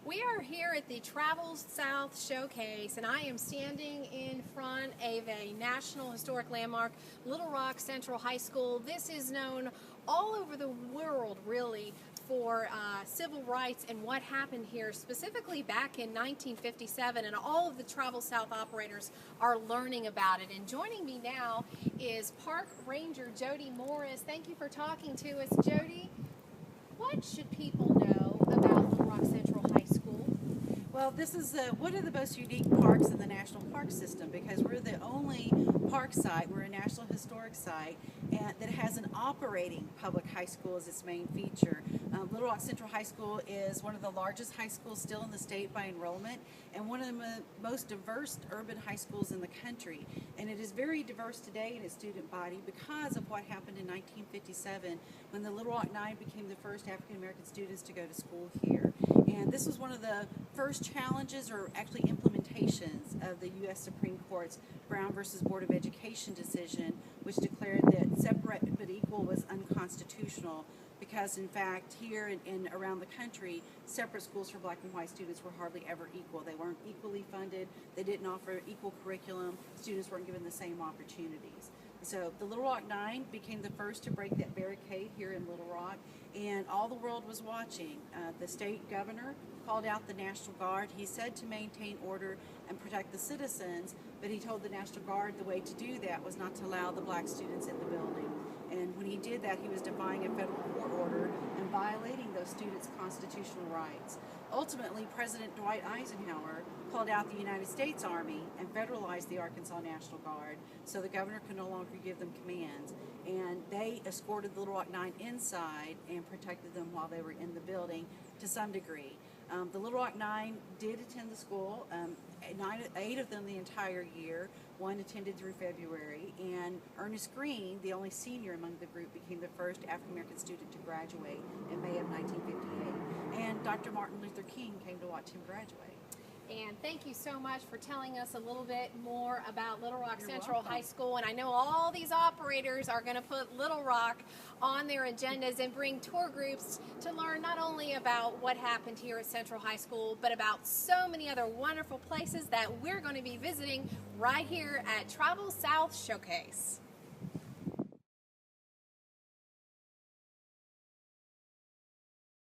We are here at the Travel South Showcase, and I am standing in front of a National Historic Landmark, Little Rock Central High School. This is known all over the world, really, for civil rights and what happened here, specifically back in 1957, and all of the Travel South operators are learning about it. And joining me now is Park Ranger Jodi Morris. Thank you for talking to us, Jodi. What should people know about Little Rock Central High School? Well, this is one of the most unique parks in the National Park System because we're the only park site, we're a National Historic Site, and that has an operating public high school as its main feature. Little Rock Central High School is one of the largest high schools still in the state by enrollment and one of the most diverse urban high schools in the country. And it is very diverse today in its student body because of what happened in 1957 when the Little Rock Nine became the first African American students to go to school here. And this was one of the first challenges, or actually implementations, of the U.S. Supreme Court's Brown versus Board of Education decision, which declared that separate but equal was unconstitutional because, in fact, here and around the country, separate schools for black and white students were hardly ever equal. They weren't equally funded. They didn't offer equal curriculum. Students weren't given the same opportunities. So the Little Rock Nine became the first to break that barricade here in Little Rock, and all the world was watching. The state governor called out the National Guard. He said to maintain order and protect the citizens, but he told the National Guard the way to do that was not to allow the black students in the building. And when he did that, he was defying a federal court order and violating those students' constitutional rights. Ultimately, President Dwight Eisenhower called out the United States Army and federalized the Arkansas National Guard, so the governor could no longer give them commands. And they escorted the Little Rock Nine inside and protected them while they were in the building to some degree. The Little Rock Nine did attend the school, 8 of them the entire year. One attended through February, and Ernest Green, the only senior among the group, became the first African-American student to graduate in May of 1958. And Dr. Martin Luther King came to watch him graduate. And thank you so much for telling us a little bit more about Little Rock You're Central welcome. High School. And I know all these operators are going to put Little Rock on their agendas and bring tour groups to learn not only about what happened here at Central High School, but about so many other wonderful places that we're going to be visiting right here at Travel South Showcase.